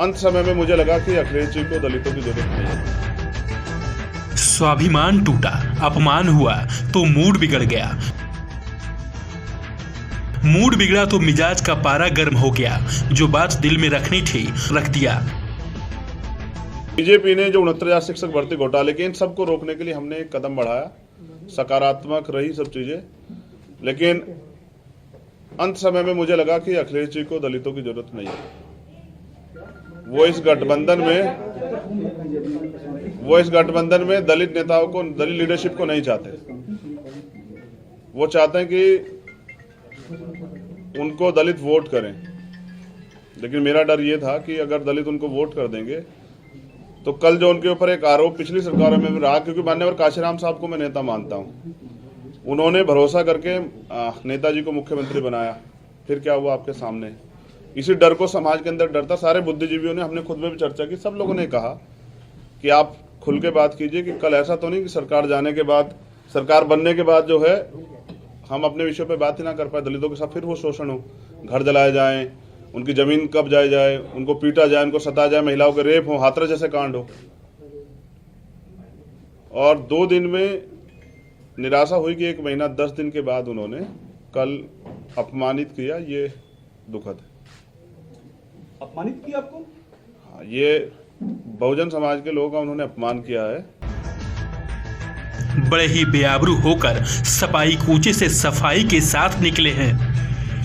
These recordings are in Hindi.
अंत समय में मुझे लगा कि अखिलेश जी को दलितों की जरूरत नहीं है। स्वाभिमान टूटा, अपमान हुआ तो मूड बिगड़ गया। मूड बिगड़ा तो मिजाज का पारा गर्म हो गया। जो बात दिल में रखनी थी रख दिया। बीजेपी ने जो 69,000 शिक्षक भर्ती घोटाले के, इन सबको रोकने के लिए हमने एक कदम बढ़ाया। सकारात्मक रही सब चीजें, लेकिन अंत समय में मुझे लगा कि अखिलेश जी को दलितों की जरूरत नहीं है। वो इस गठबंधन में दलित नेताओं को, दलित लीडरशिप को नहीं चाहते। वो चाहते हैं कि उनको दलित वोट करें, लेकिन मेरा डर ये था कि अगर दलित उनको वोट कर देंगे तो कल जो उनके ऊपर एक आरोप पिछली सरकारों में भी रहा, क्योंकि माननीय काशीराम साहब को मैं नेता मानता हूं, उन्होंने भरोसा करके नेताजी को मुख्यमंत्री बनाया, फिर क्या हुआ आपके सामने। इसी डर को समाज के अंदर डर था। सारे बुद्धिजीवियों ने, हमने खुद में भी चर्चा की, सब लोगों ने कहा कि आप खुल के बात कीजिए कि कल ऐसा तो नहीं कि सरकार जाने के बाद, सरकार बनने के बाद जो है हम अपने विषयों पे बात ही ना कर पाए, दलितों के साथ फिर वो शोषण हो, घर जलाए जाएं, उनकी जमीन कब्जाई जाए, उनको पीटा जाए, उनको सताया जाए, महिलाओं के रेप हो, हाथरस जैसे कांड हो। और 2 दिन में निराशा हुई कि 1 महीना 10 दिन के बाद उन्होंने कल अपमानित किया। ये दुखद है। अपमानित किया आपको? हाँ, ये बहुजन समाज के लोगों का उन्होंने अपमान किया है। बड़े ही बेआबरू होकर सपाई कूचे से सफाई के साथ निकले हैं।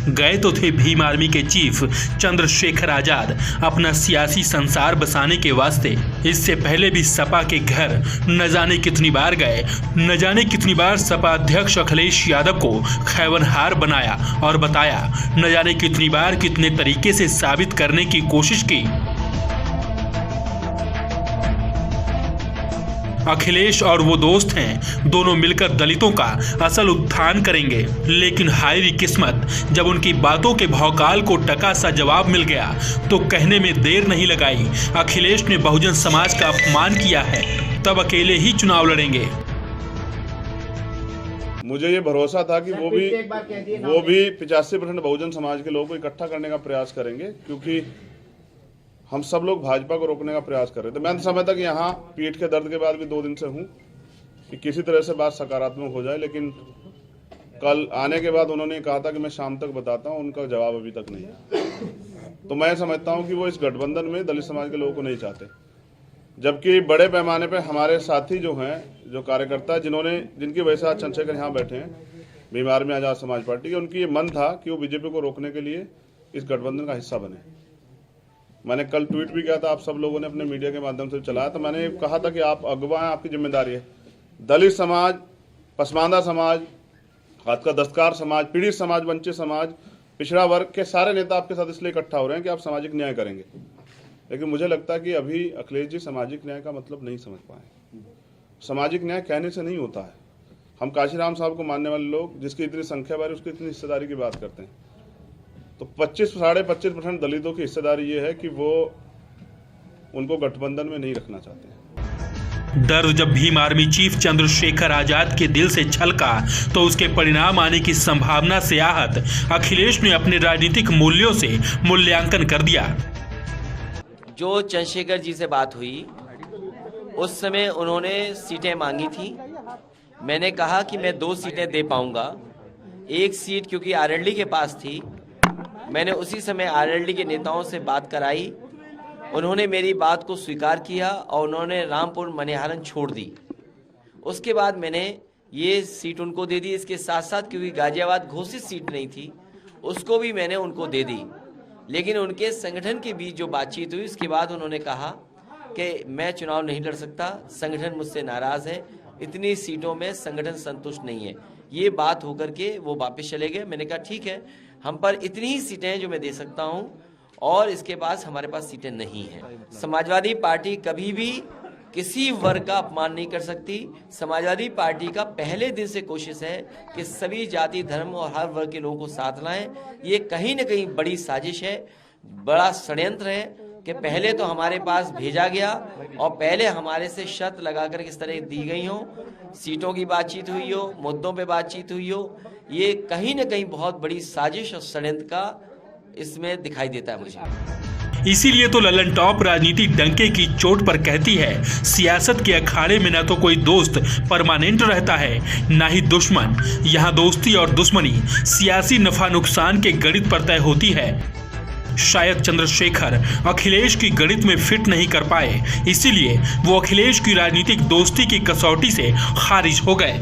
गए तो थे भीम आर्मी के चीफ चंद्रशेखर आजाद अपना सियासी संसार बसाने के वास्ते। इससे पहले भी सपा के घर न जाने कितनी बार गए, न जाने कितनी बार सपा अध्यक्ष अखिलेश यादव को खैवनहार बनाया और बताया, न जाने कितनी बार कितने तरीके से साबित करने की कोशिश की। अखिलेश और वो दोस्त हैं, दोनों मिलकर दलितों का असल उत्थान करेंगे। लेकिन हाय किस्मत, जब उनकी बातों के भौकाल को टका सा जवाब मिल गया तो कहने में देर नहीं लगाई। अखिलेश ने बहुजन समाज का अपमान किया है, तब अकेले ही चुनाव लड़ेंगे। मुझे ये भरोसा था कि वो भी 85% बहुजन समाज के लोगों को इकट्ठा करने का प्रयास करेंगे, क्योंकि हम सब लोग भाजपा को रोकने का प्रयास कर रहे थे। मैं समय तक यहाँ पीठ के दर्द के बाद भी 2 दिन से हूँ कि किसी तरह से बात सकारात्मक हो जाए, लेकिन कल आने के बाद उन्होंने कहा था कि मैं शाम तक बताता हूँ, उनका जवाब अभी तक नहीं है। तो मैं समझता हूँ कि वो इस गठबंधन में दलित समाज के लोगों को नहीं चाहते, जबकि बड़े पैमाने पर हमारे साथी जो हैं, जो कार्यकर्ता, जिनकी वजह से आज चंद्रशेखर यहाँ बैठे हैं, भीम आर्मी आजाद समाज पार्टी के, उनकी ये मन था कि वो बीजेपी को रोकने के लिए इस गठबंधन का हिस्सा बने। मैंने कल ट्वीट भी किया था, आप सब लोगों ने अपने मीडिया के माध्यम से चलाया, तो मैंने कहा था कि आप अगवा हैं, आपकी जिम्मेदारी है। दलित समाज, पसमानदा समाज, हाथ का दस्तकार समाज, पीड़ित समाज, वंचित समाज, पिछड़ा वर्ग के सारे नेता आपके साथ इसलिए इकट्ठा हो रहे हैं कि आप सामाजिक न्याय करेंगे। लेकिन मुझे लगता है कि अभी अखिलेश जी सामाजिक न्याय का मतलब नहीं समझ पाए। सामाजिक न्याय कहने से नहीं होता है। हम काशीराम साहब को मानने वाले लोग, जिसकी इतनी संख्या बारी, उसकी इतनी हिस्सेदारी की बात करते हैं, तो 25-25% दलितों की हिस्सेदारी ये है कि वो उनको गठबंधन में नहीं रखना चाहते हैं। दर्द जब भीम आर्मी चीफ चंद्रशेखर आजाद के दिल से छलका तो उसके परिणाम आने की संभावना से आहत अखिलेश ने अपने राजनीतिक मूल्यों से मूल्यांकन कर दिया। जो चंद्रशेखर जी से बात हुई, उस समय उन्होंने सीटें मांगी थी। मैंने कहा कि मैं 2 सीटें दे पाऊंगा। 1 सीट क्योंकि आरएलडी के पास थी, मैंने उसी समय आरएलडी के नेताओं से बात कराई। उन्होंने मेरी बात को स्वीकार किया और उन्होंने रामपुर मनिहारन छोड़ दी। उसके बाद मैंने ये सीट उनको दे दी। इसके साथ साथ क्योंकि गाजियाबाद घोषित सीट नहीं थी, उसको भी मैंने उनको दे दी। लेकिन उनके संगठन के बीच जो बातचीत हुई, उसके बाद उन्होंने कहा कि मैं चुनाव नहीं लड़ सकता, संगठन मुझसे नाराज़ है, इतनी सीटों में संगठन संतुष्ट नहीं है। ये बात होकर के वो वापस चले गए। मैंने कहा ठीक है, हम पर इतनी ही सीटें हैं जो मैं दे सकता हूं, और इसके पास हमारे पास सीटें नहीं हैं। समाजवादी पार्टी कभी भी किसी वर्ग का अपमान नहीं कर सकती। समाजवादी पार्टी का पहले दिन से कोशिश है कि सभी जाति, धर्म और हर वर्ग के लोगों को साथ लाएं। ये कहीं न कहीं बड़ी साजिश है, बड़ा षड्यंत्र है कि पहले तो हमारे पास भेजा गया और पहले हमारे से शर्त लगाकर किस तरह दी गई हो, सीटों की बातचीत हुई हो, मुद्दों पे बातचीत हुई हो। ये कहीं न कहीं बहुत बड़ी साजिश और षड्यंत्र का इसमें दिखाई देता है मुझे। इसीलिए तो ललन टॉप राजनीति डंके की चोट पर कहती है, सियासत के अखाड़े में न तो कोई दोस्त परमानेंट रहता है ना ही दुश्मन। यहाँ दोस्ती और दुश्मनी सियासी नफा नुकसान के गणित पर तय होती है। शायद चंद्रशेखर अखिलेश की गणित में फिट नहीं कर पाए, इसीलिए वो अखिलेश की राजनीतिक दोस्ती की कसौटी से खारिज हो गए।